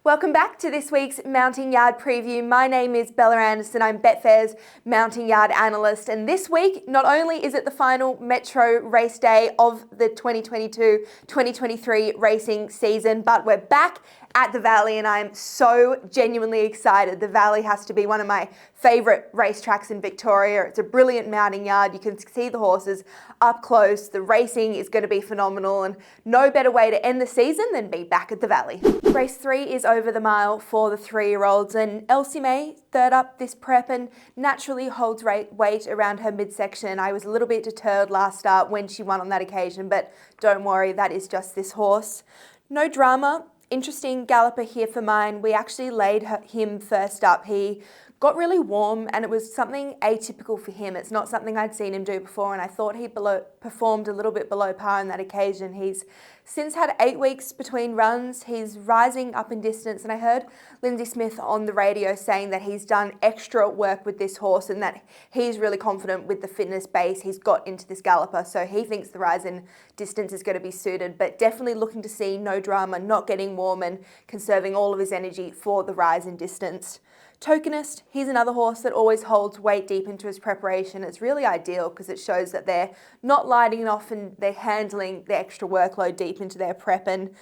Welcome back to this week's Mounting Yard preview. My name is Bella Anderson. I'm Betfair's Mounting Yard analyst. And this week, not only is it the final Metro race day of the 2022-2023 racing season, but we're back at the Valley and I'm so genuinely excited. The Valley has to be one of my favourite racetracks in Victoria. It's a brilliant mounting yard. You can see the horses up close. The racing is going to be phenomenal and no better way to end the season than be back at the Valley. Race 3 is over the mile for the 3-year-olds and Elsie May, third up this prep and naturally holds weight around her midsection. I was a little bit deterred last start when she won on that occasion, but don't worry, that is just this horse. No drama. Interesting galloper here for mine. We actually laid him first up. He got really warm and it was something atypical for him. It's not something I'd seen him do before and I thought he performed a little bit below par on that occasion. He's since had 8 weeks between runs. He's rising up in distance and I heard Lindsay Smith on the radio saying that he's done extra work with this horse and that he's really confident with the fitness base he's got into this galloper. So he thinks the rise in distance is going to be suited, but definitely looking to see no drama, not getting warm and conserving all of his energy for the rise in distance. Tokenist, he's another horse that always holds weight deep into his preparation. It's really ideal because it shows that they're not lighting off and they're handling the extra workload deep into their prep. And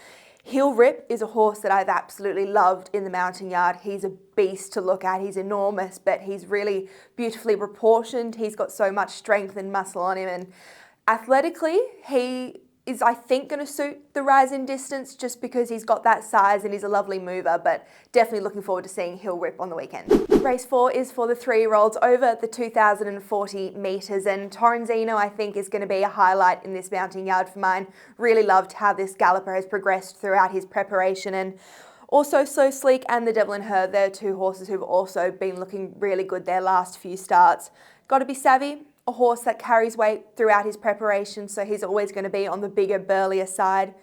He'll Rip is a horse that I've absolutely loved in the mounting yard. He's a beast to look at. He's enormous, but he's really beautifully proportioned. He's got so much strength and muscle on him. And athletically, he is, I think, going to suit the rise in distance just because he's got that size and he's a lovely mover, but definitely looking forward to seeing He'll Rip on the weekend. Race 4 is for the 3-year-olds over the 2,040 metres and Torrenzino, I think, is going to be a highlight in this mounting yard for mine. Really loved how this galloper has progressed throughout his preparation and also So Sleek and the Devil in Her, they're two horses who've also been looking really good their last few starts. Got to be savvy. A horse that carries weight throughout his preparation, so he's always going to be on the bigger, burlier side.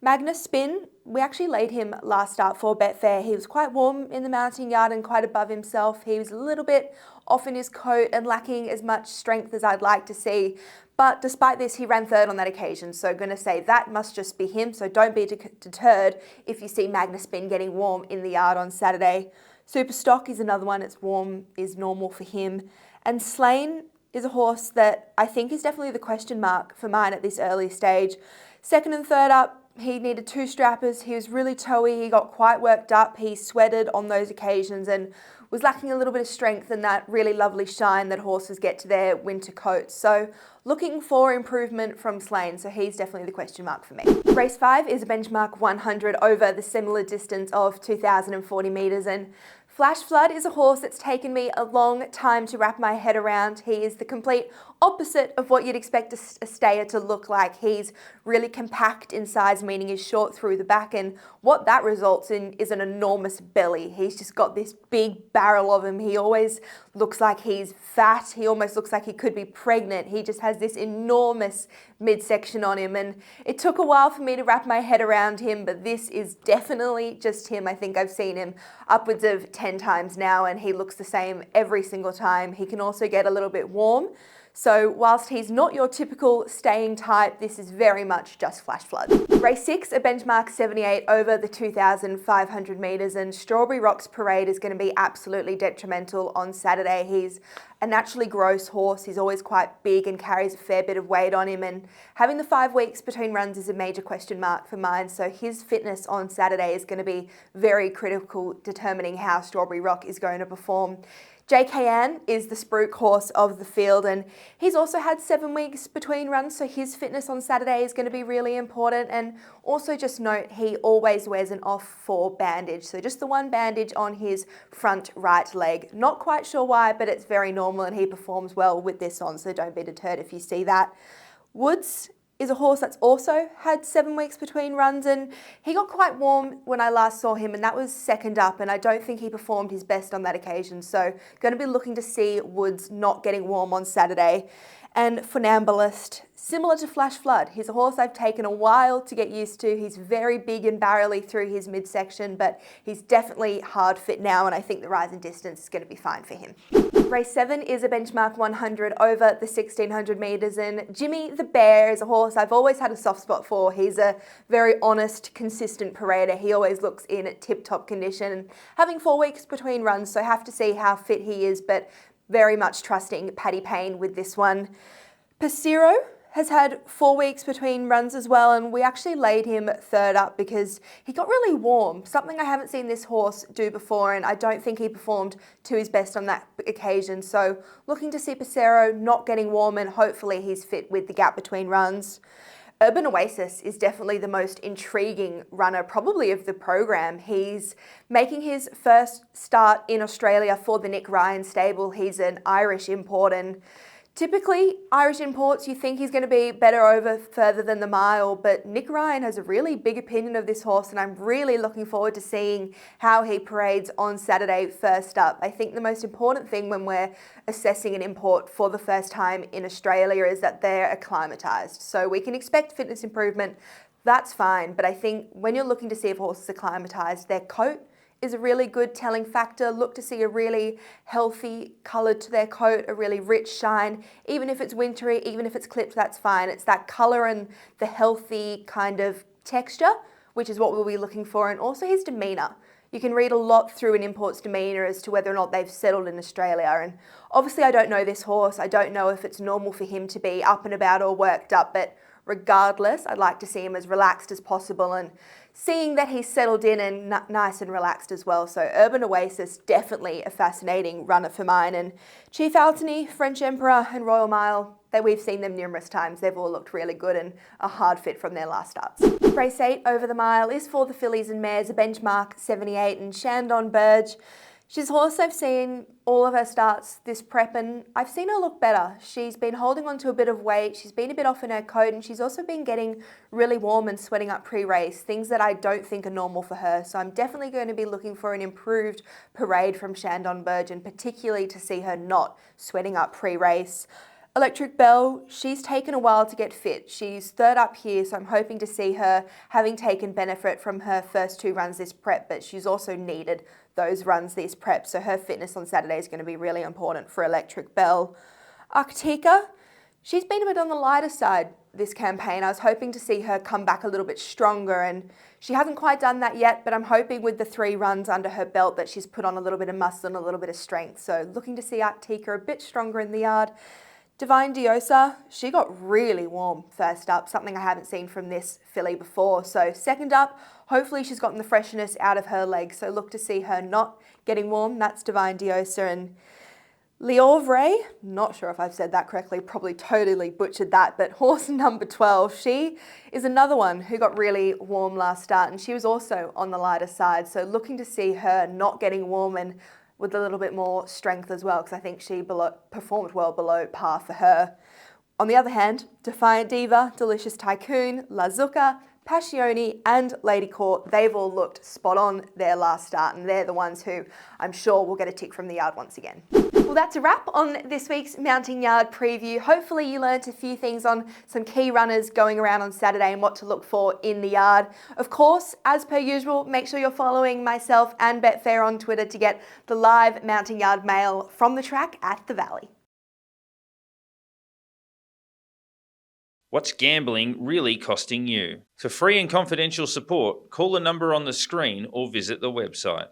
Magnus Spin, we actually laid him last start for Betfair. He was quite warm in the mounting yard and quite above himself. He was a little bit off in his coat and lacking as much strength as I'd like to see. But despite this, he ran third on that occasion. So going to say that must just be him. So don't be deterred if you see Magnus Spin getting warm in the yard on Saturday. Superstock is another one. It's warm, is normal for him. And Slain is a horse that I think is definitely the question mark for mine at this early stage. Second and third up, he needed 2 strappers. He was really toey. He got quite worked up. He sweated on those occasions and was lacking a little bit of strength and that really lovely shine that horses get to their winter coats. So looking for improvement from Slain. So he's definitely the question mark for me. Race 5 is a benchmark 100 over the similar distance of 2,040 metres and Flash Flood is a horse that's taken me a long time to wrap my head around. He is the complete opposite of what you'd expect a stayer to look like. He's really compact in size, meaning he's short through the back, and what that results in is an enormous belly. He's just got this big barrel of him. He always looks like he's fat. He almost looks like he could be pregnant. He just has this enormous midsection on him, and it took a while for me to wrap my head around him, but this is definitely just him. I think I've seen him upwards of 10 times now, and he looks the same every single time. He can also get a little bit warm. So whilst he's not your typical staying type, this is very much just Flash Flood. Race 6, a benchmark 78 over the 2,500 metres and Strawberry Rock's Parade is going to be absolutely detrimental on Saturday. He's a naturally gross horse. He's always quite big and carries a fair bit of weight on him, and having the 5 weeks between runs is a major question mark for mine. So his fitness on Saturday is going to be very critical, determining how Strawberry Rock is going to perform. JKN is the spruik horse of the field and he's also had 7 weeks between runs, so his fitness on Saturday is going to be really important. And also just note, he always wears an off-4 bandage, so just the one bandage on his front right leg. Not quite sure why, but it's very normal and he performs well with this on, so don't be deterred if you see that. Woods is a horse that's also had 7 weeks between runs and he got quite warm when I last saw him and that was second up and I don't think he performed his best on that occasion. So going to be looking to see Woods not getting warm on Saturday. And Funambulist, similar to Flash Flood, he's a horse I've taken a while to get used to. He's very big and barrely through his midsection, but he's definitely hard fit now and I think the rise in distance is going to be fine for him. Race 7 is a benchmark 100 over the 1600 metres, and Jimmy the Bear is a horse I've always had a soft spot for. He's a very honest, consistent parader. He always looks in tip-top condition, having 4 weeks between runs, so have to see how fit he is, but very much trusting Paddy Payne with this one. Passero has had 4 weeks between runs as well, and we actually laid him third up because he got really warm, something I haven't seen this horse do before, and I don't think he performed to his best on that occasion. So looking to see Passero not getting warm, and hopefully he's fit with the gap between runs. Urban Oasis is definitely the most intriguing runner probably of the program. He's making his first start in Australia for the Nick Ryan stable. He's an Irish import, and typically, Irish imports, you think he's going to be better over further than the mile, but Nick Ryan has a really big opinion of this horse, and I'm really looking forward to seeing how he parades on Saturday first up. I think the most important thing when we're assessing an import for the first time in Australia is that they're acclimatised. So we can expect fitness improvement, that's fine, but I think when you're looking to see if horses are acclimatised, their coat is a really good telling factor. Look to see a really healthy colour to their coat, a really rich shine. Even if it's wintry, even if it's clipped, that's fine. It's that colour and the healthy kind of texture, which is what we'll be looking for, and also his demeanour. You can read a lot through an import's demeanour as to whether or not they've settled in Australia. And obviously I don't know this horse. I don't know if it's normal for him to be up and about or worked up, but regardless, I'd like to see him as relaxed as possible, and seeing that he's settled in and nice and relaxed as well. So Urban Oasis, definitely a fascinating runner for mine. And Chief Altony, French Emperor and Royal Mile, we've seen them numerous times. They've all looked really good and a hard fit from their last starts. Race 8 over the mile is for the fillies and mares, a benchmark 78, and Shandon Burge. She's a horse I've seen all of her starts this prep, and I've seen her look better. She's been holding on to a bit of weight, she's been a bit off in her coat, and she's also been getting really warm and sweating up pre-race, things that I don't think are normal for her. So I'm definitely going to be looking for an improved parade from Shandon Burge, and particularly to see her not sweating up pre-race. Electric Bell, she's taken a while to get fit. She's third up here, so I'm hoping to see her having taken benefit from her first 2 runs this prep, but she's also needed those runs this prep, so her fitness on Saturday is going to be really important for Electric Bell. Arctica, she's been a bit on the lighter side this campaign. I was hoping to see her come back a little bit stronger, and she hasn't quite done that yet, but I'm hoping with the 3 runs under her belt that she's put on a little bit of muscle and a little bit of strength. So looking to see Arctica a bit stronger in the yard. Divine Diosa, she got really warm first up, something I haven't seen from this filly before. So second up, hopefully she's gotten the freshness out of her legs. So look to see her not getting warm. That's Divine Diosa. And Liovre, not sure if I've said that correctly, probably totally butchered that, but horse number 12, she is another one who got really warm last start, and she was also on the lighter side. So looking to see her not getting warm and with a little bit more strength as well, because I think she performed well below par for her. On the other hand, Defiant Diva, Delicious Tycoon, Lazuka, Passione and Lady Court, they've all looked spot on their last start, and they're the ones who I'm sure will get a tick from the yard once again. Well, that's a wrap on this week's Mounting Yard preview. Hopefully you learnt a few things on some key runners going around on Saturday and what to look for in the yard. Of course, as per usual, make sure you're following myself and Betfair on Twitter to get the live Mounting Yard mail from the track at the Valley. What's gambling really costing you? For free and confidential support, call the number on the screen or visit the website.